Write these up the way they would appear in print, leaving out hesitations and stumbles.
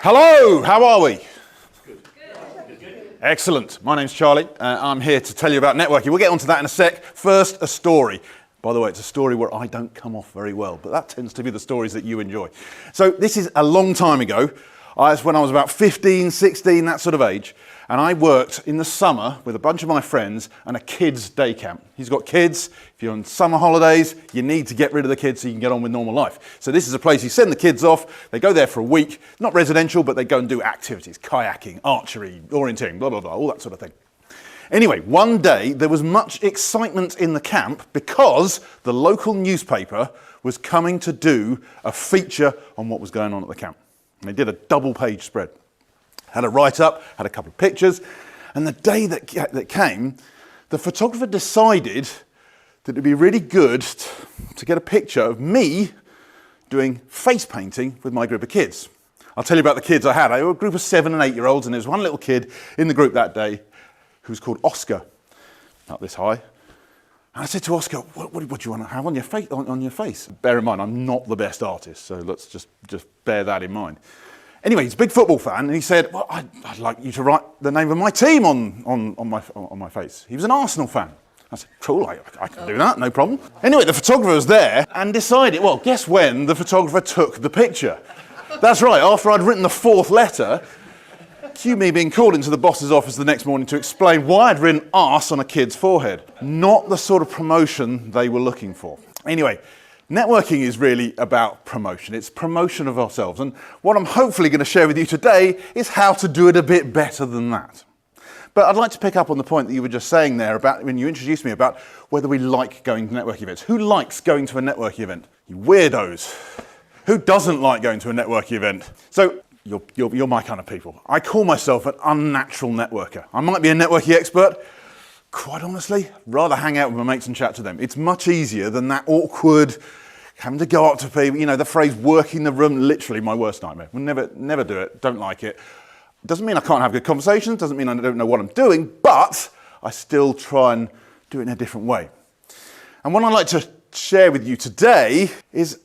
Hello, how are we? Good. Excellent. My name's Charlie. I'm here to tell you about networking. We'll get onto that in a sec. First, a story. By the way, it's a story where I don't come off very well, but that tends to be the stories that you enjoy. So this is a long time ago. It's when I was about 15, 16, that sort of age. And I worked in the summer with a bunch of my friends and a kids' day camp. He's got kids. If you're on summer holidays, you need to get rid of the kids so you can get on with normal life. So this is a place you send the kids off. They go there for a week. Not residential, but they go and do activities, kayaking, archery, orienteering, blah, blah, blah, all that sort of thing. Anyway, one day there was much excitement in the camp because the local newspaper was coming to do a feature on what was going on at the camp. And they did a double-page spread. Had a write-up, had a couple of pictures, and the day that came, the photographer decided that it'd be really good to get a picture of me doing face painting with my group of kids. I'll tell you about the kids I had. I had a group of 7 and 8 year olds, and there was one little kid in the group that day who was called Oscar, about this high. And I said to Oscar, what do you want to have on your face? Bear in mind, I'm not the best artist, so let's just bear that in mind. Anyway, he's a big football fan, and he said, well, I'd like you to write the name of my team on my face. He was an Arsenal fan. I said, cool, I can do that, no problem. Anyway, the photographer was there and decided, well, guess when the photographer took the picture? That's right, after I'd written the 4th letter, cue me being called into the boss's office the next morning to explain why I'd written arse on a kid's forehead. Not the sort of promotion they were looking for. Anyway, networking is really about promotion. It's promotion of ourselves. And what I'm hopefully going to share with you today is how to do it a bit better than that. But I'd like to pick up on the point that you were just saying there about when you introduced me about whether we like going to networking events. Who likes going to a networking event? You weirdos. Who doesn't like going to a networking event? So you're my kind of people. I call myself an unnatural networker. I might be a networking expert. Quite honestly, rather hang out with my mates and chat to them. It's much easier than that awkward, having to go up to people, the phrase working the room, literally my worst nightmare. We'll never do it, don't like it. Doesn't mean I can't have good conversations, doesn't mean I don't know what I'm doing, but I still try and do it in a different way. And what I'd like to share with you today is,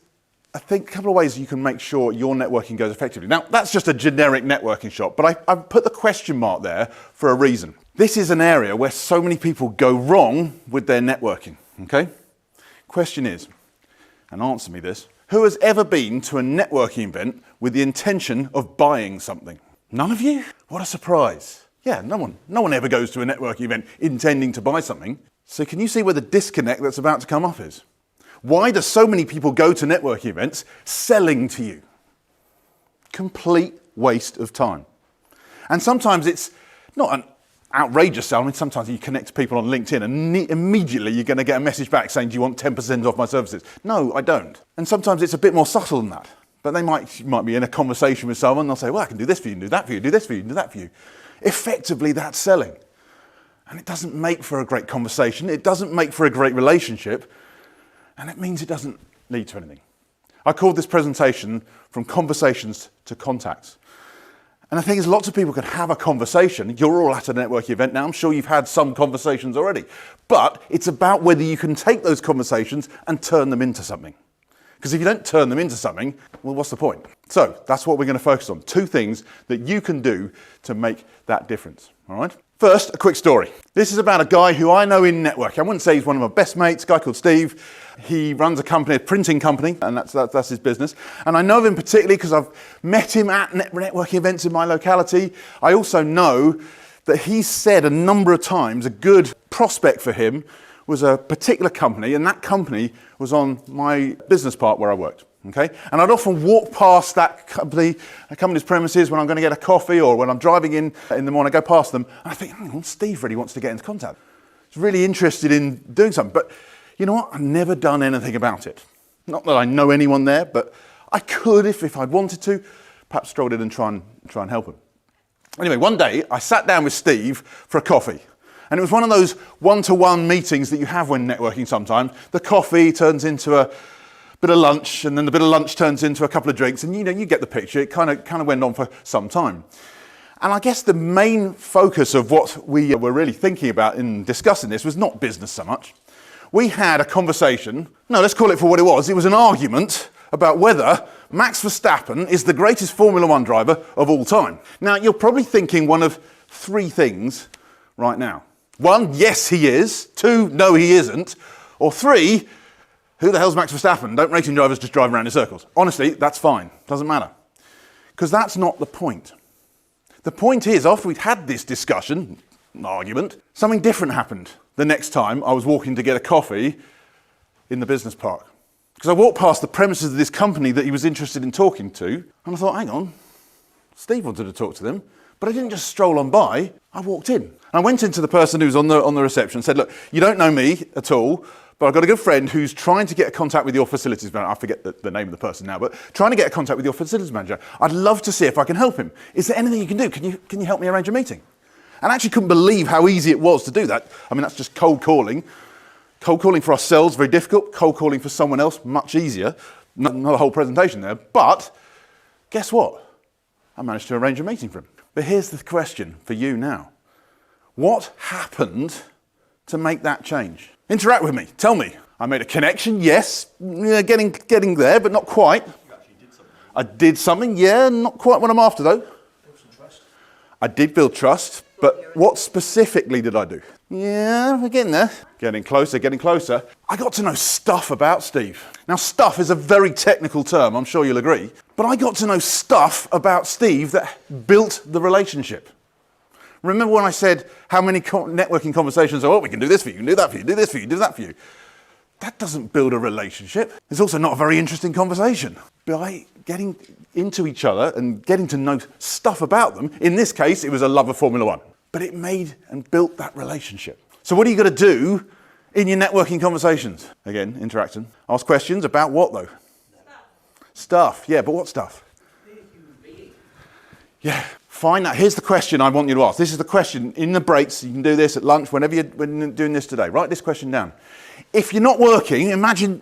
I think, a couple of ways you can make sure your networking goes effectively. Now, that's just a generic networking shot, but I've put the question mark there for a reason. This is an area where so many people go wrong with their networking, okay? Question is, and answer me this, who has ever been to a networking event with the intention of buying something? None of you? What a surprise. Yeah, no one ever goes to a networking event intending to buy something. So can you see where the disconnect that's about to come up is? Why do so many people go to networking events selling to you? Complete waste of time. And sometimes it's not an outrageous sell. I mean, sometimes you connect to people on LinkedIn and immediately you're going to get a message back saying, do you want 10% off my services? No, I don't. And sometimes it's a bit more subtle than that. But they might be in a conversation with someone and they'll say, well, I can do this for you, and do that for you, do this for you, and do that for you. Effectively, that's selling. And it doesn't make for a great conversation. It doesn't make for a great relationship. And it means it doesn't lead to anything. I called this presentation From Conversations to Contacts. And the thing is, lots of people can have a conversation. You're all at a networking event now. I'm sure you've had some conversations already. But it's about whether you can take those conversations and turn them into something. Because if you don't turn them into something, well, what's the point? So that's what we're going to focus on. 2 things that you can do to make that difference. All right? First, a quick story. This is about a guy who I know in networking. I wouldn't say he's one of my best mates, a guy called Steve. He runs a company, a printing company, and that's his business. And I know of him particularly because I've met him at networking events in my locality. I also know that he's said a number of times a good prospect for him was a particular company, and that company was on my business park where I worked. Okay? And I'd often walk past that company's premises when I'm going to get a coffee or when I'm driving in the morning, I go past them, and I think, Steve really wants to get into contact. He's really interested in doing something. But you know what? I've never done anything about it. Not that I know anyone there, but I could, if I'd wanted to, perhaps stroll in and try and help him. Anyway, one day I sat down with Steve for a coffee. And it was one of those one-to-one meetings that you have when networking sometimes. The coffee turns into a bit of lunch, and then the bit of lunch turns into a couple of drinks, and you get the picture. It kind of went on for some time. And I guess the main focus of what we were really thinking about in discussing this was not business so much. We had a conversation, no, let's call it for what it was. It was an argument about whether Max Verstappen is the greatest Formula One driver of all time. Now, you're probably thinking one of three things right now. One, yes, he is. Two, no, he isn't. Or three, who the hell's Max Verstappen? Don't racing drivers just drive around in circles? Honestly, that's fine. Doesn't matter. Because that's not the point. The point is, after we'd had this discussion, argument, something different happened the next time I was walking to get a coffee in the business park. Because I walked past the premises of this company that he was interested in talking to, and I thought, hang on, Steve wanted to talk to them, but I didn't just stroll on by, I walked in. And I went into the person who was on the reception and said, look, you don't know me at all, but I've got a good friend who's trying to get a contact with your facilities manager. I forget the name of the person now, but trying to get a contact with your facilities manager. I'd love to see if I can help him. Is there anything you can do? Can you help me arrange a meeting? And I actually couldn't believe how easy it was to do that. I mean, that's just cold calling. Cold calling for ourselves, very difficult. Cold calling for someone else, much easier. Not a whole presentation there. But guess what? I managed to arrange a meeting for him. But here's the question for you now. What happened to make that change? Interact with me. Tell me. I made a connection, yes. Yeah, getting there, but not quite. You actually did something. I did something, yeah. Not quite what I'm after, though. Build some trust. I did build trust, but what specifically did I do? Yeah, we're getting there. Getting closer, getting closer. I got to know stuff about Steve. Now, stuff is a very technical term, I'm sure you'll agree. But I got to know stuff about Steve that built the relationship. Remember when I said how many networking conversations are, oh, we can do this for you, we can do that for you, do this for you, do that for you. That doesn't build a relationship. It's also not a very interesting conversation. By getting into each other and getting to know stuff about them, in this case, it was a love of Formula One. But it made and built that relationship. So what are you going to do in your networking conversations? Again, interaction. Ask questions about what, though? Stuff. Yeah, but what stuff? Yeah, find that. Here's the question I want you to ask. This is the question in the breaks. You can do this at lunch, whenever you're doing this today. Write this question down. If you're not working, imagine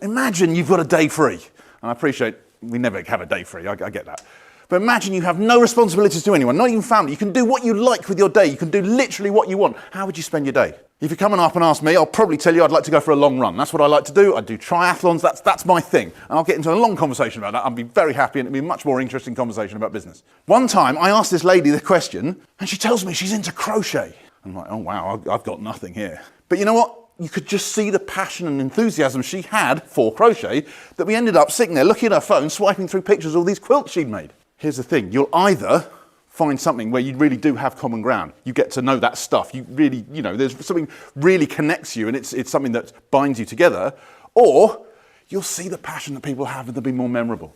you've got a day free. And I appreciate we never have a day free. I get that. But imagine you have no responsibilities to anyone, not even family. You can do what you like with your day. You can do literally what you want. How would you spend your day? If you're coming up and ask me, I'll probably tell you I'd like to go for a long run. That's what I like to do. I do triathlons. That's my thing. And I'll get into a long conversation about that. I'll be very happy, and it'll be a much more interesting conversation about business. One time, I asked this lady the question, and she tells me she's into crochet. I'm like, oh, wow, I've got nothing here. But you know what? You could just see the passion and enthusiasm she had for crochet that we ended up sitting there looking at her phone, swiping through pictures of all these quilts she'd made. Here's the thing. You'll either find something where you really do have common ground. You get to know that stuff. You really, there's something really connects you, and it's something that binds you together. Or you'll see the passion that people have, and they'll be more memorable.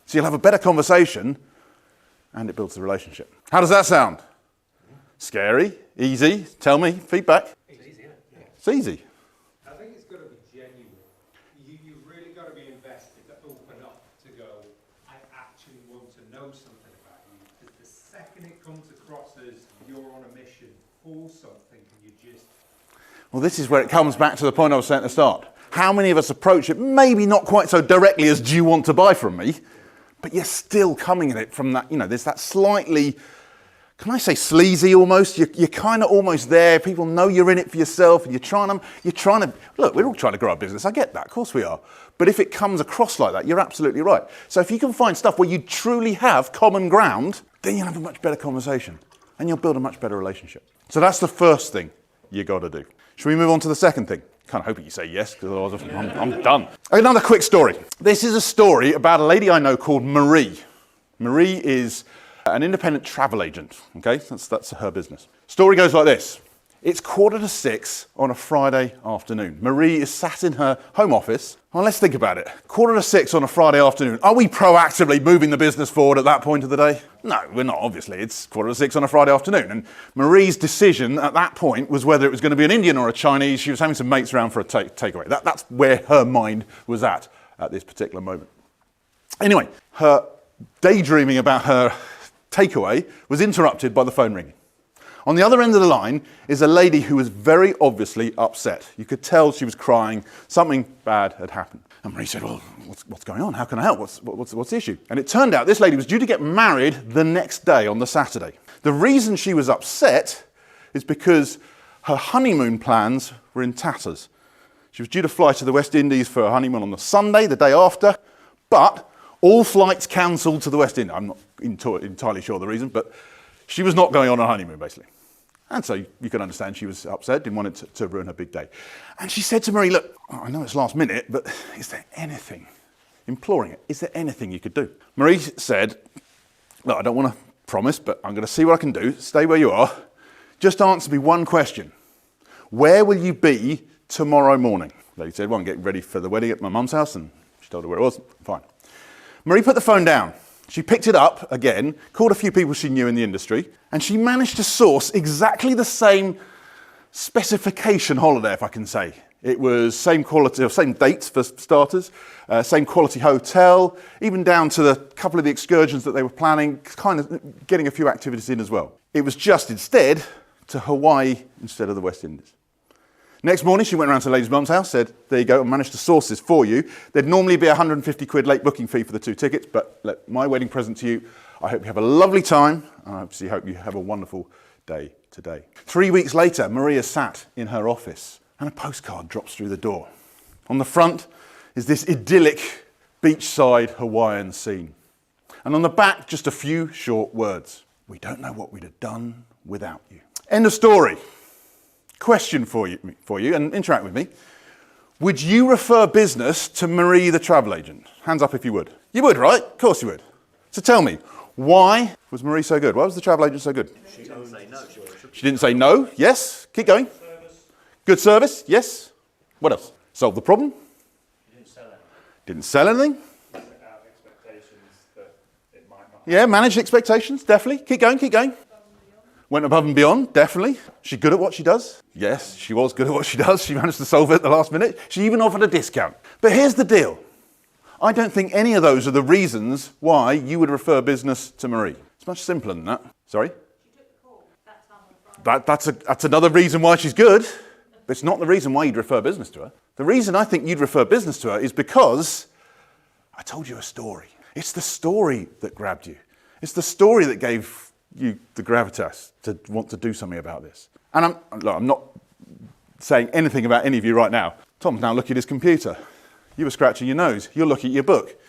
So you'll have a better conversation, and it builds the relationship. How does that sound? Scary? Easy? Tell me. Feedback? It's easy, isn't it? Yeah. It's easy. I think it's got to be genuine. You've really got to be invested to open up, to go, I actually want to know something about you. Because the second it comes across as you're on a mission for something, and you just... Well, this is where it comes back to the point I was saying at the start. How many of us approach it, maybe not quite so directly as, do you want to buy from me? But you're still coming at it from that, there's that slightly... Can I say sleazy almost? You're kind of almost there. People know you're in it for yourself, and you're trying to, look, we're all trying to grow our business. I get that, of course we are. But if it comes across like that, you're absolutely right. So if you can find stuff where you truly have common ground, then you'll have a much better conversation, and you'll build a much better relationship. So that's the first thing you got to do. Should we move on to the second thing? Kind of hoping you say yes, because otherwise I'm done. Another quick story. This is a story about a lady I know called Marie. Marie is an independent travel agent, okay? That's her business. Story goes like this. It's 5:45 on a Friday afternoon. Marie is sat in her home office. Well, let's think about it. 5:45 on a Friday afternoon. Are we proactively moving the business forward at that point of the day? No, we're not, obviously. It's 5:45 on a Friday afternoon. And Marie's decision at that point was whether it was going to be an Indian or a Chinese. She was having some mates around for a takeaway. That's where her mind was at this particular moment. Anyway, her daydreaming about her takeaway was interrupted by the phone ringing. On the other end of the line is a lady who was very obviously upset. You could tell she was crying. Something bad had happened. And Marie said, well, what's going on? How can I help? What's the issue? And it turned out this lady was due to get married the next day on the Saturday. The reason she was upset is because her honeymoon plans were in tatters. She was due to fly to the West Indies for her honeymoon on the Sunday, the day after, but All flights cancelled to the West Indies. I'm not entirely sure the reason, but she was not going on a honeymoon, basically. And so you can understand she was upset, didn't want it to ruin her big day. And she said to Marie, look, I know it's last minute, but is there anything, imploring it, is there anything you could do? Marie said, look, I don't want to promise, but I'm going to see what I can do. Stay where you are. Just answer me one question. Where will you be tomorrow morning? Lady said, well, I'm getting ready for the wedding at my mum's house, and she told her where it was. Fine. Marie put the phone down. She picked it up again, called a few people she knew in the industry, and she managed to source exactly the same specification holiday, if I can say. It was same quality, or same dates for starters, same quality hotel, even down to the couple of the excursions that they were planning, kind of getting a few activities in as well. It was just instead to Hawaii instead of the West Indies. Next morning, she went around to the lady's mum's house, said, there you go, I managed to source this for you. There'd normally be £150 late booking fee for the 2 tickets, but look, my wedding present to you, I hope you have a lovely time, and I obviously hope you have a wonderful day today. 3 weeks later, Maria sat in her office, and a postcard drops through the door. On the front is this idyllic beachside Hawaiian scene. And on the back, just a few short words. We don't know what we'd have done without you. End of story. Question for you, and interact with me. Would you refer business to Marie, the travel agent? Hands up if you would. You would, right? Of course you would. So tell me, why was Marie so good? Why was the travel agent so good? She didn't say no. She didn't say no. Yes. Keep going. Good service. Yes. What else? Solve the problem. Didn't sell anything. Didn't sell anything. Set out expectations that it might not. Yeah, managed expectations. Definitely. Keep going. Keep going. Went above and beyond, definitely. She's good at what she does. Yes, she was good at what she does. She managed to solve it at the last minute. She even offered a discount. But here's the deal. I don't think any of those are the reasons why you would refer business to Marie. It's much simpler than that. Sorry? She took the call that time on Friday. That's another reason why she's good, but it's not the reason why you'd refer business to her. The reason I think you'd refer business to her is because I told you a story. It's the story that grabbed you. It's the story that gave you the gravitas to want to do something about this. And I'm not saying anything about any of you right now. Tom's now looking at his computer. You were scratching your nose. You're looking at your book.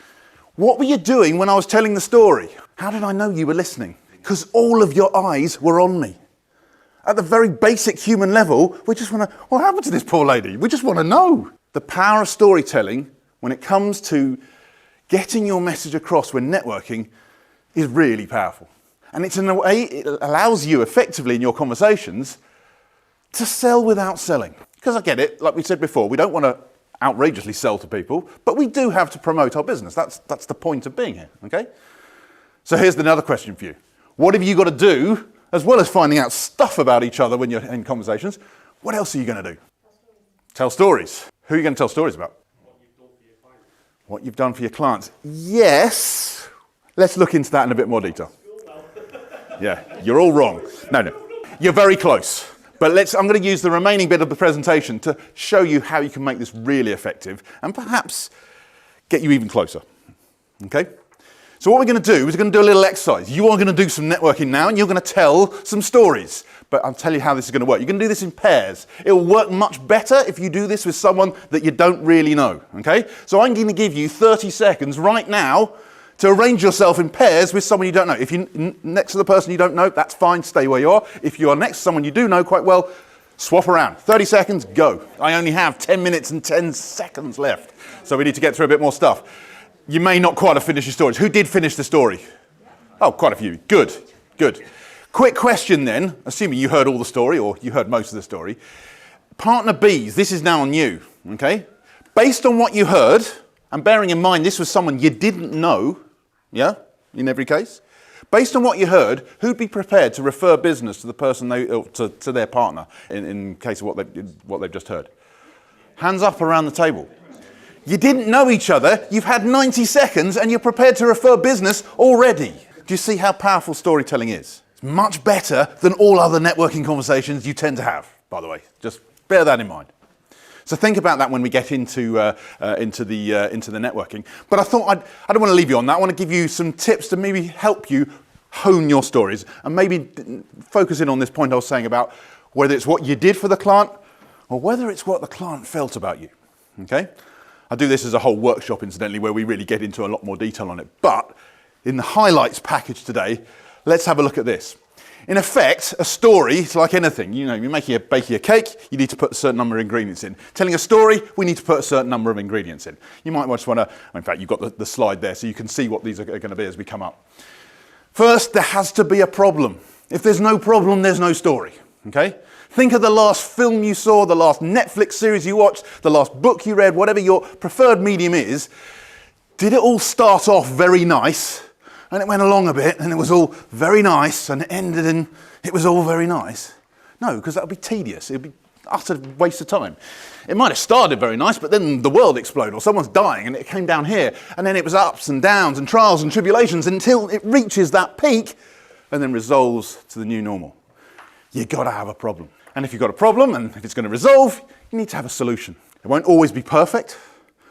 What were you doing when I was telling the story? How did I know you were listening? Because all of your eyes were on me. At the very basic human level, we just want to, what happened to this poor lady? We just want to know. The power of storytelling, when it comes to getting your message across when networking, is really powerful. And it's in a way, it allows you effectively in your conversations to sell without selling. Because I get it, like we said before, we don't want to outrageously sell to people, but we do have to promote our business. That's the point of being here, okay? So here's another question for you. What have you got to do, as well as finding out stuff about each other when you're in conversations, what else are you going to do? Tell stories. Who are you going to tell stories about? What you've done for your clients. Yes. Let's look into that in a bit more detail. Yeah, you're all wrong. No. You're very close. But I'm going to use the remaining bit of the presentation to show you how you can make this really effective and perhaps get you even closer. Okay? So what we're going to do is we're going to do a little exercise. You are going to do some networking now and you're going to tell some stories. But I'll tell you how this is going to work. You're going to do this in pairs. It will work much better if you do this with someone that you don't really know. Okay? So I'm going to give you 30 seconds right now to arrange yourself in pairs with someone you don't know. If you're next to the person you don't know, that's fine, stay where you are. If you are next to someone you do know quite well, swap around. 30 seconds, go. I only have 10 minutes and 10 seconds left, so we need to get through a bit more stuff. You may not quite have finished your stories. Who did finish the story? Oh, quite a few. Good. Quick question then, assuming you heard all the story, or you heard most of the story. Partner B's, this is now on you, okay? Based on what you heard, and bearing in mind this was someone you didn't know, yeah, in every case. Based on what you heard, who'd be prepared to refer business to the person to their partner in case of what they've just heard? Hands up around the table. You didn't know each other, you've had 90 seconds and you're prepared to refer business already. Do you see how powerful storytelling is? It's much better than all other networking conversations you tend to have, by the way. Just bear that in mind. So think about that when we get into the networking. But I thought I don't want to leave you on that. I want to give you some tips to maybe help you hone your stories and maybe focus in on this point I was saying about whether it's what you did for the client or whether it's what the client felt about you. Okay? I do this as a whole workshop, incidentally, where we really get into a lot more detail on it. But in the highlights package today, let's have a look at this. In effect, a story is like anything. You know, you're baking a cake, you need to put a certain number of ingredients in. Telling a story, we need to put a certain number of ingredients in. You might just want to, in fact, you've got the slide there, so you can see what these are going to be as we come up. First, there has to be a problem. If there's no problem, there's no story, okay? Think of the last film you saw, the last Netflix series you watched, the last book you read, whatever your preferred medium is. Did it all start off very nice? And it went along a bit, and it was all very nice, and it ended in, it was all very nice. No, because that would be tedious. It would be utter waste of time. It might have started very nice, but then the world exploded, or someone's dying, and it came down here, and then it was ups and downs and trials and tribulations until it reaches that peak, and then resolves to the new normal. You've got to have a problem. And if you've got a problem, and if it's going to resolve, you need to have a solution. It won't always be perfect,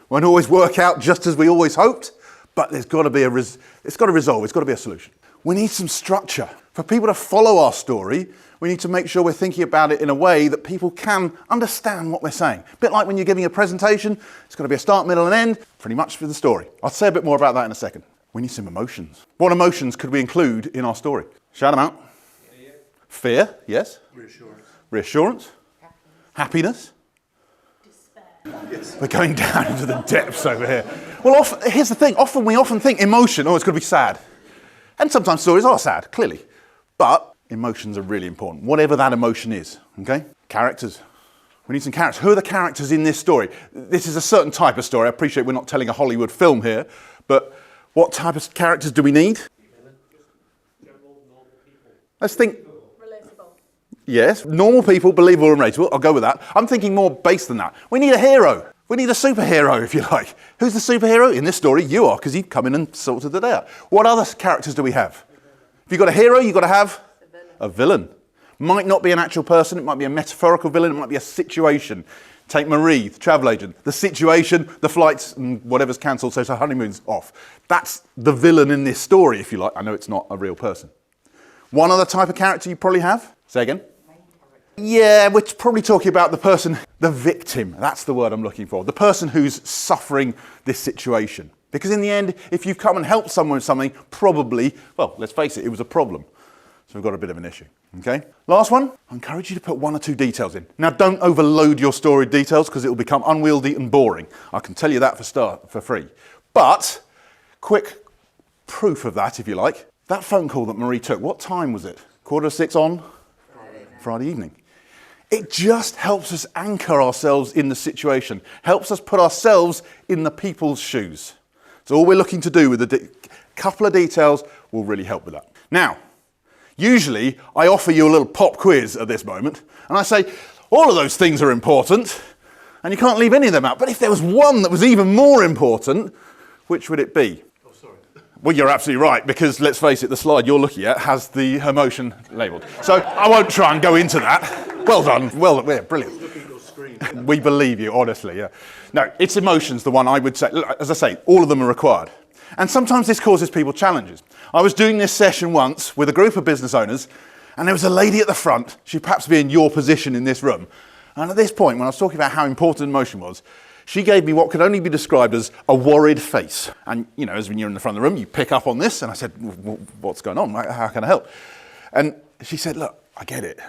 won't always work out just as we always hoped, but there's got to be it's got to resolve, it's got to be a solution. We need some structure. For people to follow our story, we need to make sure we're thinking about it in a way that people can understand what we're saying. A bit like when you're giving a presentation, it's got to be a start, middle and end, pretty much for the story. I'll say a bit more about that in a second. We need some emotions. What emotions could we include in our story? Shout them out. Fear, yes. Reassurance. Reassurance. Happiness. We're going down into the depths over here. Well, here's the thing. We often think emotion, oh, it's going to be sad. And sometimes stories are sad, clearly. But emotions are really important, whatever that emotion is, okay? Characters. We need some characters. Who are the characters in this story? This is a certain type of story. I appreciate we're not telling a Hollywood film here, but what type of characters do we need? Let's think. Relatable. Yes, normal people, believable and relatable. I'll go with that. I'm thinking more base than that. We need a hero. We need a superhero, if you like. Who's the superhero? In this story, you are, because you've come in and sorted the day out. What other characters do we have? If you've got a hero, you've got to have a villain. Might not be an actual person. It might be a metaphorical villain. It might be a situation. Take Marie, the travel agent. The situation, the flights, and whatever's cancelled, so her honeymoon's off. That's the villain in this story, if you like. I know it's not a real person. One other type of character you probably have? Say again? Yeah, we're probably talking about the person, the victim. That's the word I'm looking for. The person who's suffering this situation. Because in the end, if you've come and helped someone with something, probably, well, let's face it, it was a problem. So we've got a bit of an issue, okay? Last one, I encourage you to put 1 or 2 details in. Now, don't overload your story details because it will become unwieldy and boring. I can tell you that for free. But, quick proof of that, if you like. That phone call that Marie took, what time was it? 5:45 on? Friday evening. It just helps us anchor ourselves in the situation, helps us put ourselves in the people's shoes. So all we're looking to do with a couple of details will really help with that. Now, usually I offer you a little pop quiz at this moment, and I say, all of those things are important, and you can't leave any of them out. But if there was one that was even more important, which would it be? Well, you're absolutely right, because let's face it, the slide you're looking at has the emotion labelled. So I won't try and go into that. Well done. Well, yeah, brilliant. We believe you, honestly, yeah. No, it's emotions, the one I would say. As I say, all of them are required. And sometimes this causes people challenges. I was doing this session once with a group of business owners, and there was a lady at the front. She'd perhaps be in your position in this room. And at this point, when I was talking about how important emotion was, she gave me what could only be described as a worried face. And, you know, as when you're in the front of the room, you pick up on this. And I said, what's going on? How can I help? And she said, look, I get it.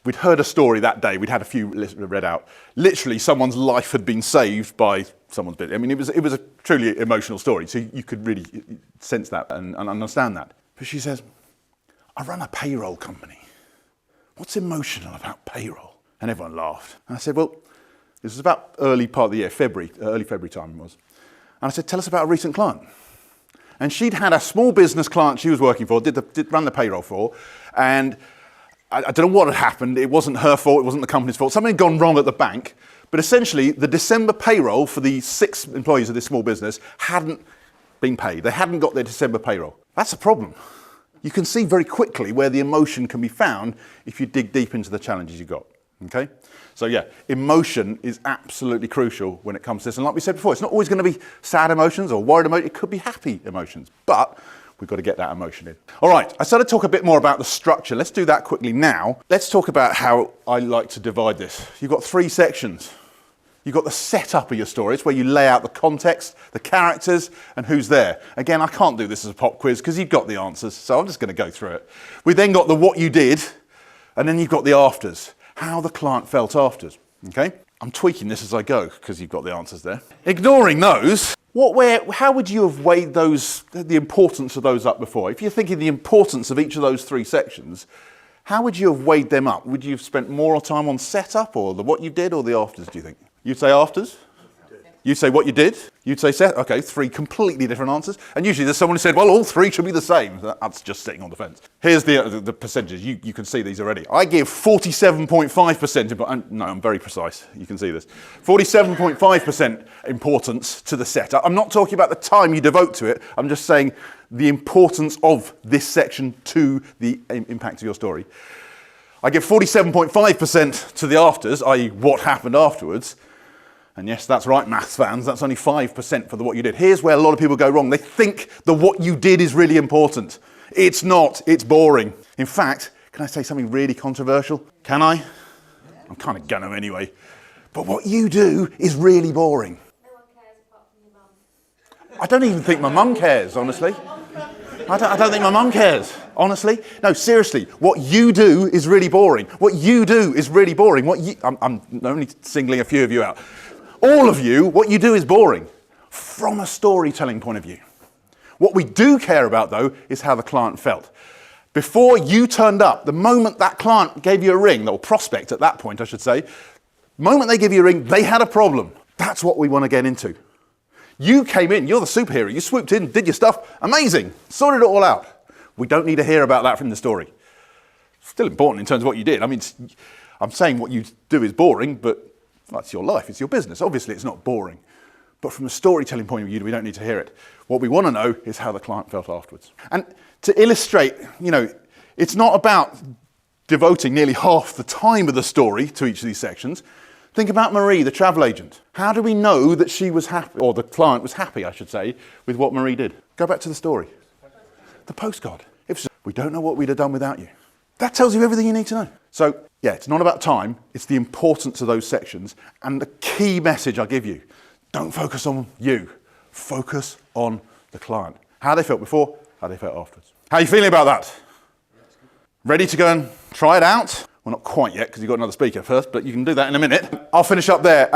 We'd heard a story that day. We'd had a few read out. Literally, someone's life had been saved by someone's bit. I mean, it was a truly emotional story. So you could really sense that and understand that. But she says, I run a payroll company. What's emotional about payroll? And everyone laughed. And I said, well, this was about early part of the year, early February time it was. And I said, tell us about a recent client. And she'd had a small business client she was working for, did run the payroll for, and I don't know what had happened. It wasn't her fault, it wasn't the company's fault. Something had gone wrong at the bank, but essentially the December payroll for the 6 employees of this small business hadn't been paid. They hadn't got their December payroll. That's a problem. You can see very quickly where the emotion can be found if you dig deep into the challenges you got. Okay? So yeah, emotion is absolutely crucial when it comes to this. And like we said before, it's not always going to be sad emotions or worried emotions. It could be happy emotions, but we've got to get that emotion in. All right, I started to talk a bit more about the structure. Let's do that quickly now. Let's talk about how I like to divide this. You've got 3 sections. You've got the setup of your story. It's where you lay out the context, the characters, and who's there. Again, I can't do this as a pop quiz because you've got the answers, so I'm just going to go through it. We then got the what you did, and then you've got the afters, how the client felt afters. Okay? I'm tweaking this as I go because you've got the answers there. Ignoring those, how would you have weighed those, the importance of those up before? If you're thinking the importance of each of those three sections, how would you have weighed them up? Would you have spent more time on setup or the what you did or the afters, do you think? You'd say afters? You'd say what you did? You'd say set? Okay, three completely different answers. And usually there's someone who said, well, all three should be the same. That's just sitting on the fence. Here's the percentages. You can see these already. I give 47.5%, no, I'm very precise. You can see this. 47.5% importance to the setup. I'm not talking about the time you devote to it. I'm just saying the importance of this section to the impact of your story. I give 47.5% to the afters, i.e. what happened afterwards. And yes, that's right, maths fans, that's only 5% for the what you did. Here's where a lot of people go wrong. They think the what you did is really important. It's not, it's boring. In fact, can I say something really controversial? Can I? I'm kind of gonna anyway. But what you do is really boring. No one cares apart from your mum. I don't even think my mum cares, honestly. I don't think my mum cares, honestly. No, seriously, what you do is really boring. What you do is really boring. I'm only singling a few of you out. All of you, what you do is boring from a storytelling point of view. What we do care about, though, is how the client felt. Before you turned up, the moment that client gave you a ring, or prospect at that point, I should say, the moment they give you a ring, they had a problem. That's what we want to get into. You came in, you're the superhero, you swooped in, did your stuff, amazing, sorted it all out. We don't need to hear about that from the story. Still important in terms of what you did. I mean, I'm saying what you do is boring, but that's your life, it's your business. Obviously, it's not boring. But from a storytelling point of view, we don't need to hear it. What we want to know is how the client felt afterwards. And to illustrate, it's not about devoting nearly half the time of the story to each of these sections. Think about Marie, the travel agent. How do we know that she was happy, or the client was happy, I should say, with what Marie did? Go back to the story. The postcard. We don't know what we'd have done without you. That tells you everything you need to know. So, yeah, it's not about time, it's the importance of those sections. And the key message I give you, don't focus on you, focus on the client. How they felt before, how they felt afterwards. How are you feeling about that? Ready to go and try it out? Well, not quite yet, because you've got another speaker first, but you can do that in a minute. I'll finish up there.